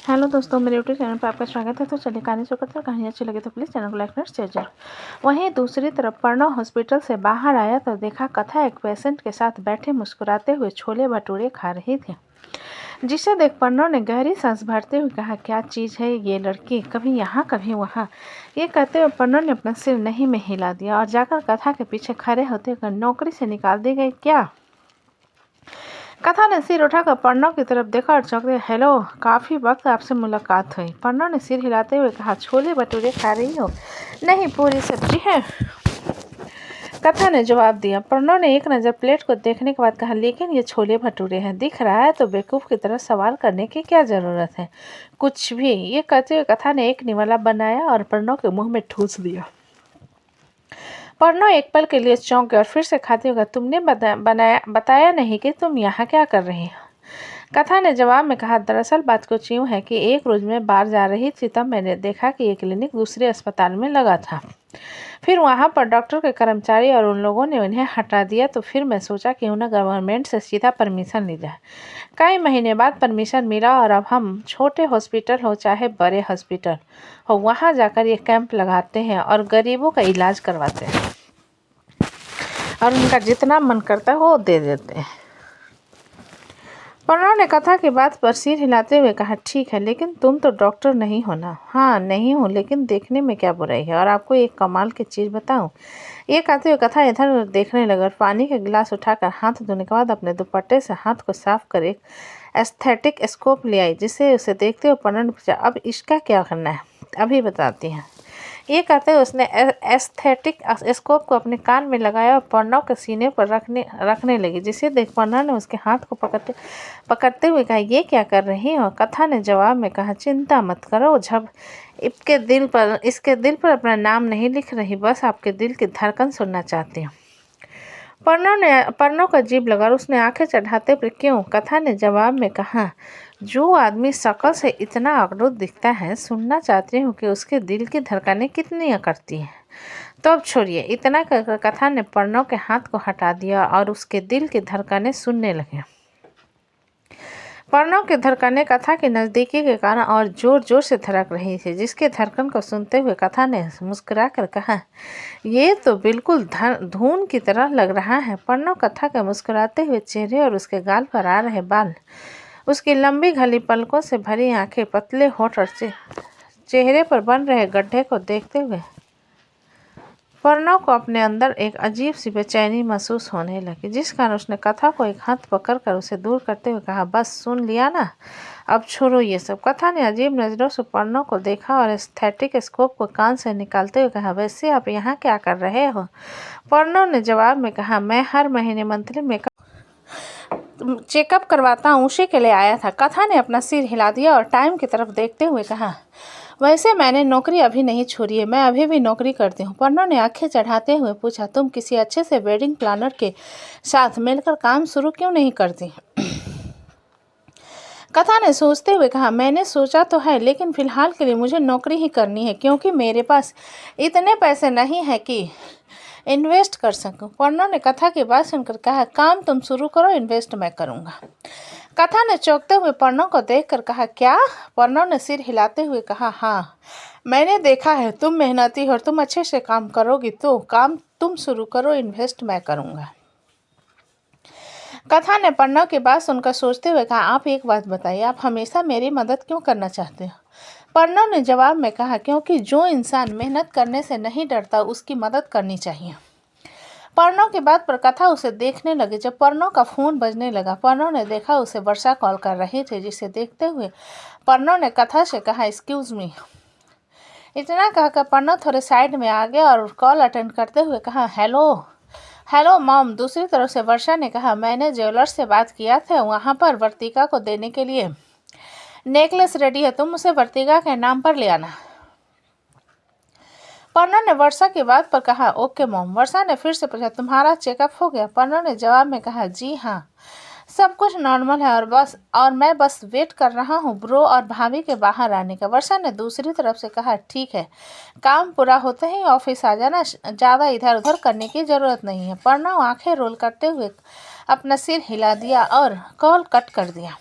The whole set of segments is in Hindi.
हेलो दोस्तों, मेरे यूट्यूब चैनल पर आपका स्वागत है। तो चलिए कहानी शुरू करते हैं। कहानी अच्छी लगे तो प्लीज़ चैनल को लाइक और शेयर जरूर। वहीं दूसरी तरफ प्रणव हॉस्पिटल से बाहर आया तो देखा कथा एक पेशेंट के साथ बैठे मुस्कुराते हुए छोले भटूरे खा रही थी, जिसे देख प्रणव ने गहरी सांस भरते हुए कहा, क्या चीज़ है ये लड़की, कभी यहाँ कभी वहाँ। ये कहते हुए प्रणव ने अपना सिर नहीं में हिला दिया और जाकर कथा के पीछे खड़े होते हुए, नौकरी से निकाल दी गई क्या? कथा ने सिर उठाकर प्रणव की तरफ देखा और चौंक गई। हेलो, काफ़ी वक्त आपसे मुलाकात हुई। प्रणव ने सिर हिलाते हुए कहा, छोले भटूरे खा रही हो? नहीं, पूरी सब्जी है, कथा ने जवाब दिया। प्रणव ने एक नज़र प्लेट को देखने के बाद कहा, लेकिन ये छोले भटूरे हैं, दिख रहा है तो बेवकूफ़ की तरह सवाल करने की क्या ज़रूरत है? कुछ भी। ये कहते हुए कथा ने एक निवाला बनाया और प्रणव के मुंह में ठूस दिया। प्रणव एक पल के लिए चौंक गया और फिर से खाते हुए, तुमने बताया नहीं कि तुम यहाँ क्या कर रही हो? कथा ने जवाब में कहा, दरअसल बात कुछ यूँ है कि एक रोज़ मैं बाहर जा रही थी, तब मैंने देखा कि ये क्लिनिक दूसरे अस्पताल में लगा था। फिर वहाँ पर डॉक्टर के कर्मचारी और उन लोगों ने उन्हें हटा दिया, तो फिर मैं सोचा क्यों ना गवर्नमेंट से सीधा परमिशन ली जाए। कई महीने बाद परमिशन मिला और अब हम छोटे हॉस्पिटल हो चाहे बड़े हॉस्पिटल हो, वहाँ जाकर ये कैंप लगाते हैं और गरीबों का इलाज करवाते हैं और उनका जितना मन करता है वो दे देते हैं। प्रणव ने कथा की बात पर सिर हिलाते हुए कहा, ठीक है, लेकिन तुम तो डॉक्टर नहीं हो ना? हाँ, नहीं हूँ, लेकिन देखने में क्या बुराई है। और आपको एक कमाल की चीज़ बताऊँ? ये कहते हुए कथा इधर उधर देखने लगा और पानी का गिलास उठाकर हाथ धोने के बाद अपने दुपट्टे से हाथ को साफ कर एक एस्थेटिक स्कोप ले आई, जिसे उसे देखते हुए प्रणव ने पूछा, अब इसका क्या करना है? अभी बताती हैं। ये कहते हुए उसने एस्थेटिक स्कोप को अपने कान में लगाया और प्रणव के सीने पर रखने लगी, जिसे देख प्रणव ने उसके हाथ को पकड़ते हुए कहा, ये क्या कर रही हो? कथा ने जवाब में कहा, चिंता मत करो, जब इसके दिल पर अपना नाम नहीं लिख रही, बस आपके दिल की धड़कन सुनना चाहती हूँ। प्रणव का अजीब लगा और उसने आंखें चढ़ाते पर, क्यों? कथा ने जवाब में कहा, जो आदमी शक्ल से इतना अकड़ूत दिखता है, सुनना चाहती हूँ कि उसके दिल की धड़कनें कितनी करती हैं। तो अब छोड़िए। इतना कहकर कथा ने प्रणव के हाथ को हटा दिया और उसके दिल की धड़कनें सुनने लगे। प्रणव की धड़कनें कथा की नज़दीकी के कारण और जोर जोर से धड़क रही थी, जिसके धड़कन को सुनते हुए कथा ने मुस्कुराकर कहा, ये तो बिल्कुल धून की तरह लग रहा है। प्रणव कथा के मुस्कुराते हुए चेहरे और उसके गाल पर आ रहे बाल, उसकी लंबी घली पलकों से भरी आंखें, पतले होठ और चेहरे पर बन रहे गड्ढे को देखते हुए प्रणव को अपने अंदर एक अजीब सी बेचैनी महसूस होने लगी, जिस कारण उसने कथा को एक हाथ पकड़कर उसे दूर करते हुए कहा, बस सुन लिया ना, अब छोड़ो ये सब। कथा ने अजीब नज़रों से प्रणव को देखा और एस्थेटिक स्कोप को कान से निकालते हुए कहा, वैसे आप यहाँ क्या कर रहे हो? प्रणव ने जवाब में कहा, मैं हर महीने मंथली चेकअप करवाता हूँ, उसी के लिए आया था। कथा ने अपना सिर हिला दिया और टाइम की तरफ देखते हुए कहा, वैसे मैंने नौकरी अभी नहीं छोड़ी है, मैं अभी भी नौकरी करती हूँ। प्रणव ने आंखें चढ़ाते हुए पूछा, तुम किसी अच्छे से वेडिंग प्लानर के साथ मिलकर काम शुरू क्यों नहीं करती? कथा ने सोचते हुए कहा, मैंने सोचा तो है, लेकिन फिलहाल के लिए मुझे नौकरी ही करनी है, क्योंकि मेरे पास इतने पैसे नहीं है कि इन्वेस्ट कर सकूं। प्रणव ने कथा की बात सुनकर कहा, काम तुम शुरू करो, इन्वेस्ट मैं करूंगा। कथा ने चौंकते हुए प्रणव को देखकर कहा, क्या? प्रणव ने सिर हिलाते हुए कहा, हाँ, मैंने देखा है, तुम मेहनती हो और तुम अच्छे से काम करोगी, तो काम तुम शुरू करो, इन्वेस्ट मैं करूंगा। कथा ने प्रणव की बात सुनकर सोचते हुए कहा, आप एक बात बताइए, आप हमेशा मेरी मदद क्यों करना चाहते हो? प्रणव ने जवाब में कहा, क्योंकि जो इंसान मेहनत करने से नहीं डरता, उसकी मदद करनी चाहिए। प्रणव की बात पर कथा उसे देखने लगी। जब प्रणव का फ़ोन बजने लगा, प्रणव ने देखा उसे वर्षा कॉल कर रही थी, जिसे देखते हुए प्रणव ने कथा से कहा, एक्सक्यूज़ मी। इतना कहकर प्रणव थोड़े साइड में आ गया और कॉल अटेंड करते हुए कहा, हेलो मॉम। दूसरी तरफ से वर्षा ने कहा, मैंने ज्वेलर्स से बात किया था, वहाँ पर वर्तिका को देने के लिए नेकलेस रेडी है, तुम उसे वर्तिका के नाम पर ले आना। प्रणव ने वर्षा की बात पर कहा, ओके मॉम। वर्षा ने फिर से पूछा, तुम्हारा चेकअप हो गया? प्रणव ने जवाब में कहा, जी हाँ, सब कुछ नॉर्मल है और मैं बस वेट कर रहा हूँ ब्रो और भाभी के बाहर आने का। वर्षा ने दूसरी तरफ से कहा, ठीक है, काम पूरा होते ही ऑफिस आ जाना, ज़्यादा इधर उधर करने की ज़रूरत नहीं है। प्रणव आंखें रोल करते हुए अपना सिर हिला दिया और कॉल कट कर दिया।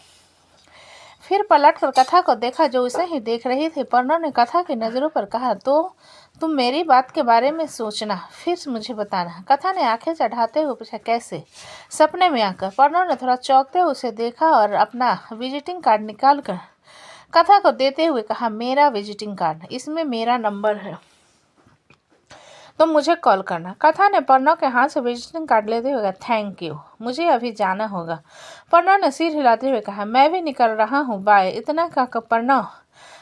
फिर पलटकर कथा को देखा जो उसे ही देख रही थी। पर्णव ने कथा की नज़रों पर कहा, तो तुम मेरी बात के बारे में सोचना, फिर मुझे बताना। कथा ने आंखें चढ़ाते हुए पूछा, कैसे? सपने में आकर। पर्णव ने थोड़ा चौंकते हुए उसे देखा और अपना विजिटिंग कार्ड निकालकर कथा को देते हुए कहा, मेरा विजिटिंग कार्ड, इसमें मेरा नंबर है, तो मुझे कॉल करना। कथा ने पर्णव के हाथ से विजिटिंग कार्ड लेते हुए कहा, थैंक यू, मुझे अभी जाना होगा। पर्णव ने सिर हिलाते हुए कहा, मैं भी निकल रहा हूँ, बाय। इतना कहकर पर्णव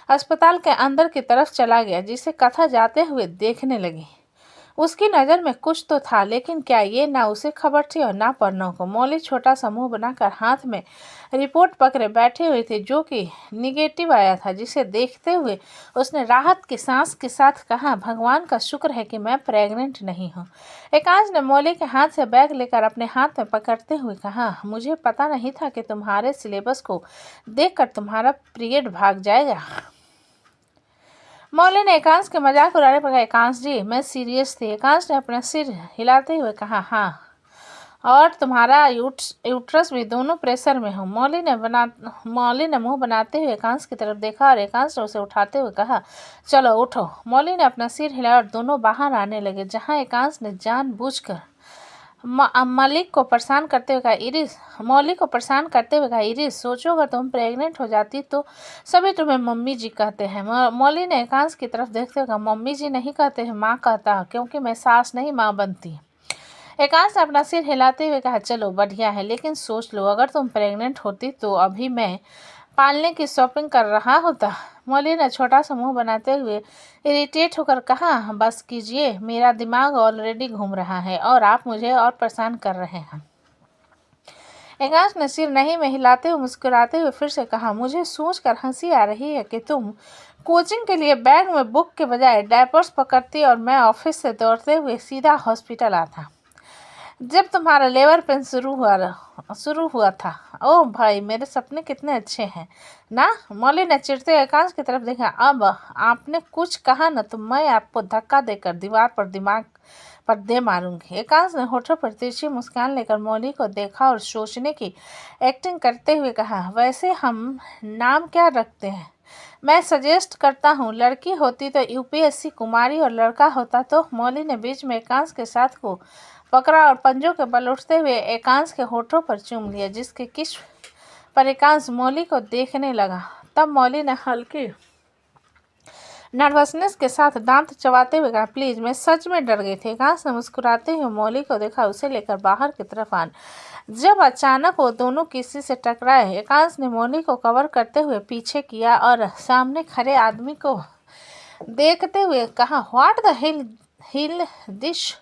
अस्पताल के अंदर की तरफ चला गया, जिसे कथा जाते हुए देखने लगी। उसकी नज़र में कुछ तो था, लेकिन क्या ये ना उसे खबर थी और ना पर्णव को। मौली छोटा सा मुंह बनाकर हाथ में रिपोर्ट पकड़े बैठी हुई थी, जो कि निगेटिव आया था, जिसे देखते हुए उसने राहत की सांस के साथ कहा, भगवान का शुक्र है कि मैं प्रेग्नेंट नहीं हूँ। एकांश ने मौली के हाथ से बैग लेकर अपने हाथ में पकड़ते हुए कहा, मुझे पता नहीं था कि तुम्हारे सिलेबस को देखकर तुम्हारा पीरियड भाग जाएगा। मौली ने एकांश के मजाक उड़ाने पर कहा, एकांश जी, मैं सीरियस थी। एकांश ने अपना सिर हिलाते हुए कहा, हाँ, और तुम्हारा यूट्रस भी दोनों प्रेशर में हो। मौली ने मुंह बनाते हुए एकांश की तरफ देखा और एकांश ने उसे उठाते हुए कहा, चलो उठो। मौली ने अपना सिर हिलाया और दोनों बाहर आने लगे, जहां एकांश ने जानबूझकर मौली को परेशान करते हुए कहा, इरिस, सोचो अगर तुम प्रेग्नेंट हो जाती तो सभी तुम्हें मम्मी जी कहते हैं। मौली ने एकांश की तरफ देखते हुए कहा, मम्मी जी नहीं कहते हैं, माँ कहता, क्योंकि मैं सास नहीं माँ बनती। एकांश ने अपना सिर हिलाते हुए कहा, चलो बढ़िया है, लेकिन सोच लो, अगर तुम प्रेग्नेंट होती तो अभी मैं पालने की शॉपिंग कर रहा होता। मौली ने छोटा सा मुंह बनाते हुए इरिटेट होकर कहा, बस कीजिए, मेरा दिमाग ऑलरेडी घूम रहा है और आप मुझे और परेशान कर रहे हैं। एकांश ने सिर नहीं में हिलाते हुए मुस्कुराते हुए फिर से कहा, मुझे सोचकर हंसी आ रही है कि तुम कोचिंग के लिए बैग में बुक के बजाय डायपर्स पकड़ती और मैं ऑफिस से दौड़ते हुए सीधा हॉस्पिटल आता जब तुम्हारा लेबर पेन शुरू हुआ था। ओह भाई, मेरे सपने कितने अच्छे हैं ना। मौली ने चिढ़ते हुए एकांश की तरफ देखा, अब आपने कुछ कहा न तो मैं आपको धक्का देकर दीवार पर दिमाग पर दे मारूंगी। एकांश ने होठों पर तिरछी मुस्कान लेकर मौली को देखा और सोचने की एक्टिंग करते हुए कहा, वैसे हम नाम क्या रखते हैं? मैं सजेस्ट करता हूँ, लड़की होती तो यूपीएससी कुमारी और लड़का होता तो। मौली ने बीच में एकांश के साथ को पकड़ा और पंजों के बल उठते हुए एकांश के होठों पर चूम लिया, जिसके किस पर एकांश मौली को देखने लगा। तब मौली ने हल्की नर्वसनेस के साथ दांत चबाते हुए कहा, प्लीज, मैं सच में डर गई थी। एकांश ने मुस्कुराते हुए मौली को देखा, उसे लेकर बाहर की तरफ आने जब अचानक वो दोनों किसी से टकराए। एकांश ने मौली को कवर करते हुए पीछे किया और सामने खड़े आदमी को देखते हुए कहा, what the hell this,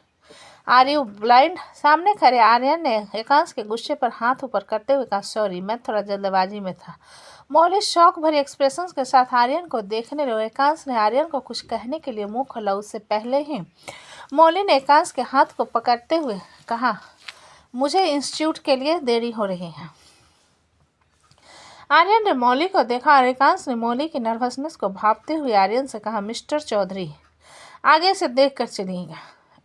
are you blind? सामने खड़े आर्यन ने एकांश के गुस्से पर हाथ ऊपर करते हुए कहा, सॉरी, मैं थोड़ा जल्दबाजी में था। मौली शौक भरे एक्सप्रेशंस के साथ आर्यन को देखने लगे। एकांश ने आर्यन को कुछ कहने के लिए मुंह खोला, उससे पहले ही मौली ने एकांश के हाथ को पकड़ते हुए कहा, मुझे इंस्टीट्यूट के लिए देरी हो रही है। आर्यन ने मौली को देखा और एकांश ने मौली की नर्वसनेस को भांपते हुए आर्यन से कहा, मिस्टर चौधरी, आगे से देख कर चलिएगा।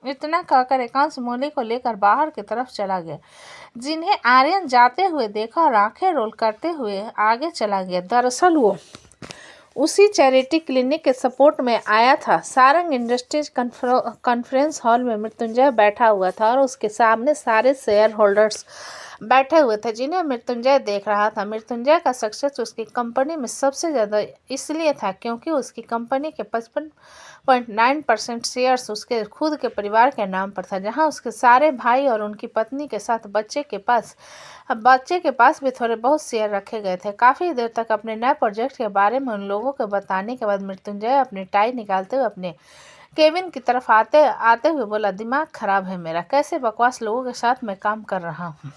इतना कहकर एकांश मौली को लेकर बाहर की तरफ चला गया, जिन्हें आर्यन जाते हुए देखा और आंखें रोल करते हुए आगे चला गया। दरअसल वो उसी चैरिटी क्लिनिक के सपोर्ट में आया था। सारंग इंडस्ट्रीज कॉन्फ्रेंस हॉल में मृत्युंजय बैठा हुआ था और उसके सामने सारे शेयर होल्डर्स बैठे हुए थे, जिन्हें मृत्युंजय देख रहा था। मृत्युंजय का सक्सेस उसकी कंपनी में सबसे ज़्यादा इसलिए था क्योंकि उसकी कंपनी के 55.9% शेयर्स उसके खुद के परिवार के नाम पर था, जहां उसके सारे भाई और उनकी पत्नी के साथ बच्चे के पास भी थोड़े बहुत शेयर रखे गए थे। काफ़ी देर तक अपने नए प्रोजेक्ट के बारे में उन लोगों को बताने के बाद मृत्युंजय अपनी टाई निकालते हुए अपने केबिन की तरफ आते हुए बोला, दिमाग खराब है मेरा, कैसे बकवास लोगों के साथ मैं काम कर रहा हूँ।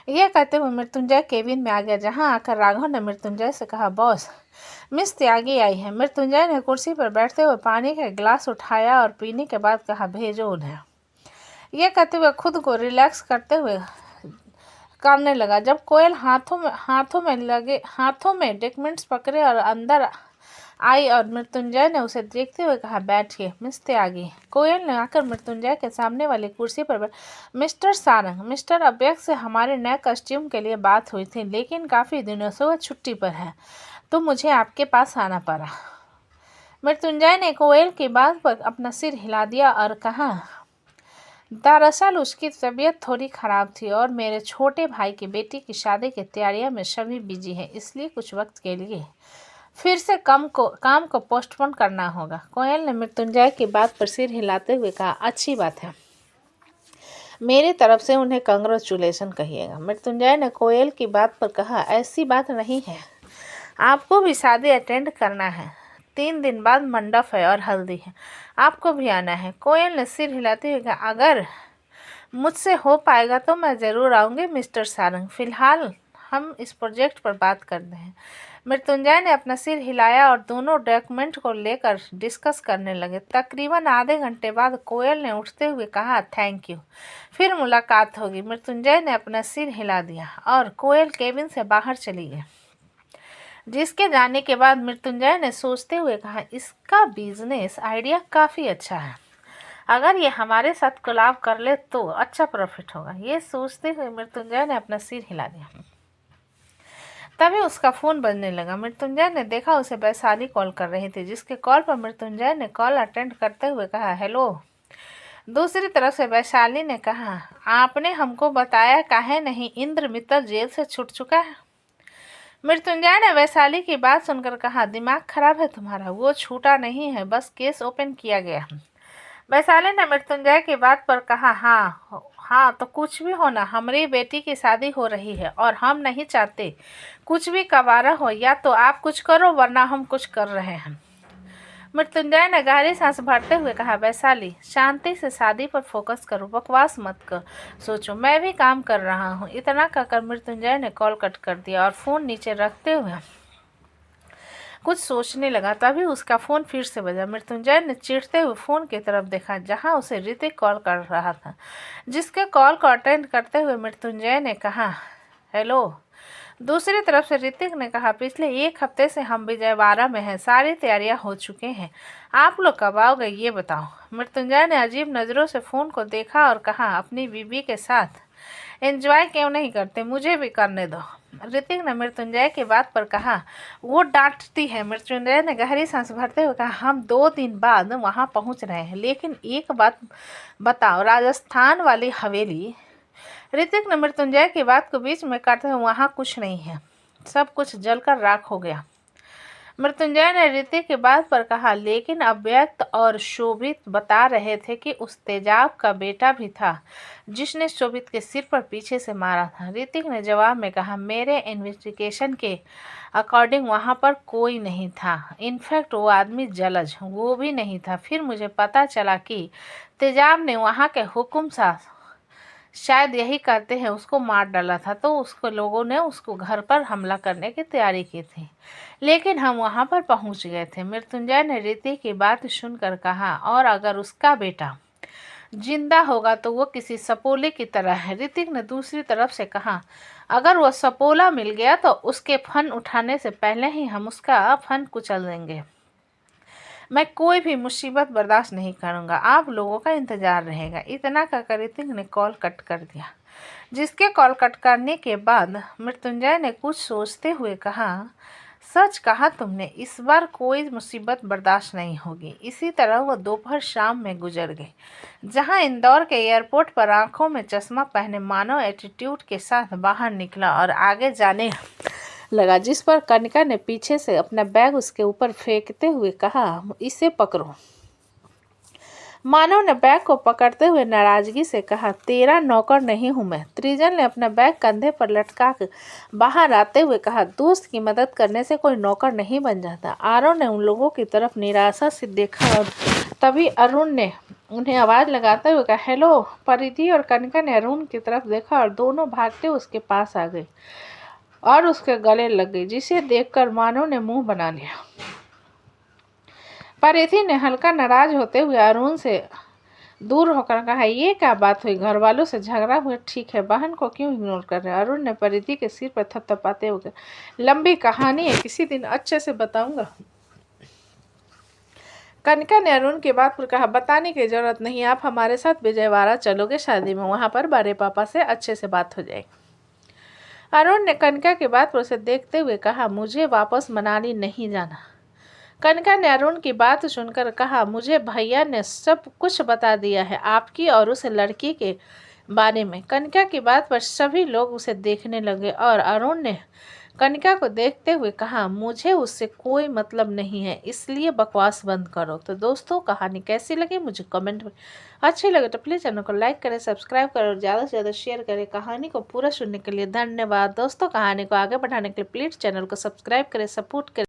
यह कहते हुए मृत्युंजय केबिन में आ गया, जहां आकर राघव ने मृत्युंजय से कहा, बॉस, मिस त्यागी आई है। मृत्युंजय ने कुर्सी पर बैठते हुए पानी का गिलास उठाया और पीने के बाद कहा, भेजो उन्हें। यह कहते हुए खुद को रिलैक्स करते हुए करने लगा। जब कोयल हाथों में डॉक्यूमेंट्स पकड़े और अंदर आई और मृत्युंजय ने उसे देखते हुए कहा, बैठिए मिस त्यागी। कोयल ने आकर मृत्युंजय के सामने वाली कुर्सी पर मिस्टर सारंग, मिस्टर अव्यक्त से हमारे नए कॉस्ट्यूम के लिए बात हुई थी, लेकिन काफ़ी दिनों से वो छुट्टी पर है, तो मुझे आपके पास आना पड़ा। मृत्युंजय ने कोयल की बात पर अपना सिर हिला दिया और कहा, दरअसल उसकी तबीयत थोड़ी ख़राब थी और मेरे छोटे भाई की बेटी की शादी की तैयारियों में सभी बिजी हैं, इसलिए कुछ वक्त के लिए फिर से काम को पोस्टपोन करना होगा। कोयल ने मृत्युंजय की बात पर सिर हिलाते हुए कहा, अच्छी बात है, मेरी तरफ से उन्हें कांग्रेचुलेसन कहिएगा। मृत्युंजय ने कोयल की बात पर कहा, ऐसी बात नहीं है, आपको भी शादी अटेंड करना है, 3 दिन बाद मंडप है और हल्दी है, आपको भी आना है। कोयल ने सिर हिलाते हुए कहा, अगर मुझसे हो पाएगा तो मैं ज़रूर आऊँगी मिस्टर सारंग, फिलहाल हम इस प्रोजेक्ट पर बात करते हैं। मृत्युंजय ने अपना सिर हिलाया और दोनों डॉक्यूमेंट को लेकर डिस्कस करने लगे। तकरीबन आधे घंटे बाद कोयल ने उठते हुए कहा, थैंक यू, फिर मुलाकात होगी। मृत्युंजय ने अपना सिर हिला दिया और कोयल केबिन से बाहर चली गई। जिसके जाने के बाद मृत्युंजय ने सोचते हुए कहा, इसका बिजनेस आइडिया काफ़ी अच्छा है, अगर ये हमारे साथ कोलैब कर ले तो अच्छा प्रॉफिट होगा। ये सोचते हुए मृत्युंजय ने अपना सिर हिला दिया। तभी उसका फ़ोन बजने लगा। मृत्युंजय ने देखा उसे वैशाली कॉल कर रही थी, जिसके कॉल पर मृत्युंजय ने कॉल अटेंड करते हुए कहा, हेलो। दूसरी तरफ से वैशाली ने कहा, आपने हमको बताया काहे नहीं, इंद्र मित्तल जेल से छूट चुका है। मृत्युंजय ने वैशाली की बात सुनकर कहा, दिमाग खराब है तुम्हारा, वो छूटा नहीं है, बस केस ओपन किया गया। वैशाली ने मृत्युंजय की बात पर कहा, हाँ तो कुछ भी होना, हमारी बेटी की शादी हो रही है और हम नहीं चाहते कुछ भी कबारा हो, या तो आप कुछ करो वरना हम कुछ कर रहे हैं। मृत्युंजय ने गहरी सांस भरते हुए कहा, वैशाली शांति से शादी पर फोकस करो, बकवास मत कर सोचो, मैं भी काम कर रहा हूँ। इतना कहकर मृत्युंजय ने कॉल कट कर दिया और फ़ोन नीचे रखते हुए कुछ सोचने लगा। तभी उसका फ़ोन फिर से बजा। मृत्युंजय ने चिढ़ते हुए फ़ोन की तरफ देखा, जहां उसे ऋतिक कॉल कर रहा था। जिसके कॉल को अटेंड करते हुए मृत्युंजय ने कहा, हेलो। दूसरी तरफ से ऋतिक ने कहा, पिछले 1 हफ्ते से हम विजयवाड़ा में हैं, सारी तैयारियां हो चुके हैं, आप लोग कब आओगे ये बताओ। मृत्युंजय ने अजीब नज़रों से फ़ोन को देखा और कहा, अपनी बीवी के साथ एंजॉय क्यों नहीं करते, मुझे भी करने दो। ऋतिक ने मृत्युंजय की बात पर कहा, वो डांटती है। मृत्युंजय ने गहरी सांस भरते हुए कहा, हम 2 दिन बाद वहां पहुंच रहे हैं, लेकिन एक बात बताओ, राजस्थान वाली हवेली। ऋतिक ने मृत्युंजय की बात को बीच में काटते हुए, वहां कुछ नहीं है, सब कुछ जलकर राख हो गया। मृत्युंजय ने ऋतिक की बात पर कहा, लेकिन अव्यक्त और शोभित बता रहे थे कि उस तेजाब का बेटा भी था जिसने शोभित के सिर पर पीछे से मारा था। ऋतिक ने जवाब में कहा, मेरे इन्वेस्टिगेशन के अकॉर्डिंग वहां पर कोई नहीं था, इनफैक्ट वो आदमी जलज वो भी नहीं था। फिर मुझे पता चला कि तेजाब ने वहां के हुकुम शायद यही करते हैं उसको मार डाला था, तो उसको लोगों ने उसको घर पर हमला करने की तैयारी की थी, लेकिन हम वहां पर पहुंच गए थे। मृत्युंजय ने ऋतिक की बात सुनकर कहा, और अगर उसका बेटा जिंदा होगा तो वो किसी सपोले की तरह है। ऋतिक ने दूसरी तरफ से कहा, अगर वो सपोला मिल गया तो उसके फन उठाने से पहले ही हम उसका फन कुचल देंगे। मैं कोई भी मुसीबत बर्दाश्त नहीं करूंगा, आप लोगों का इंतजार रहेगा। इतना कहकर ऋतिक ने कॉल कट कर दिया। जिसके कॉल कट करने के बाद मृत्युंजय ने कुछ सोचते हुए कहा, सच कहा तुमने, इस बार कोई मुसीबत बर्दाश्त नहीं होगी। इसी तरह वह दोपहर शाम में गुजर गई, जहां इंदौर के एयरपोर्ट पर आंखों में चश्मा पहने मानव एटीट्यूड के साथ बाहर निकला और आगे जाने लगा, जिस पर कनिका ने पीछे से अपना बैग उसके ऊपर फेंकते हुए कहा, इसे पकड़ो। मानव ने बैग को पकड़ते हुए नाराजगी से कहा, तेरा नौकर नहीं हूं मैं। त्रिजन ने अपना बैग कंधे पर लटका कर बाहर आते हुए कहा, दोस्त की मदद करने से कोई नौकर नहीं बन जाता। आरव ने उन लोगों की तरफ निराशा से देखा और तभी अरुण ने उन्हें आवाज़ लगाते हुए कहा, हेलो। परिधि और कनिका ने अरुण की तरफ देखा और दोनों भागते उसके पास आ गए और उसके गले लग गई, जिसे देखकर मानव ने मुंह बना लिया। परिधि ने हल्का नाराज होते हुए अरुण से दूर होकर कहा, ये क्या बात हुई, घर वालों से झगड़ा हुआ, ठीक है, बहन को क्यों इग्नोर कर रहे हैं। अरुण ने परिधि के सिर पर थपथपाते हुए, लंबी कहानी है, किसी दिन अच्छे से बताऊंगा। कनिका ने अरुण की बात पर कहा, बताने की जरूरत नहीं, आप हमारे साथ विजयवाड़ा चलोगे शादी में, वहां पर बड़े पापा से अच्छे से बात हो जाएगी। अरुण ने कनिका की बात पर उसे देखते हुए कहा, मुझे वापस मनाली नहीं जाना। कनिका ने अरुण की बात सुनकर कहा, मुझे भैया ने सब कुछ बता दिया है आपकी और उस लड़की के बारे में। कनिका की बात पर सभी लोग उसे देखने लगे और अरुण ने कनिका को देखते हुए कहा, मुझे उससे कोई मतलब नहीं है, इसलिए बकवास बंद करो। तो दोस्तों, कहानी कैसी लगी मुझे कमेंट में, अच्छी लगे तो प्लीज़ चैनल को लाइक करें, सब्सक्राइब करें और ज़्यादा से ज़्यादा शेयर करें। कहानी को पूरा सुनने के लिए धन्यवाद दोस्तों। कहानी को आगे बढ़ाने के लिए प्लीज़ चैनल को सब्सक्राइब करें, सपोर्ट करें।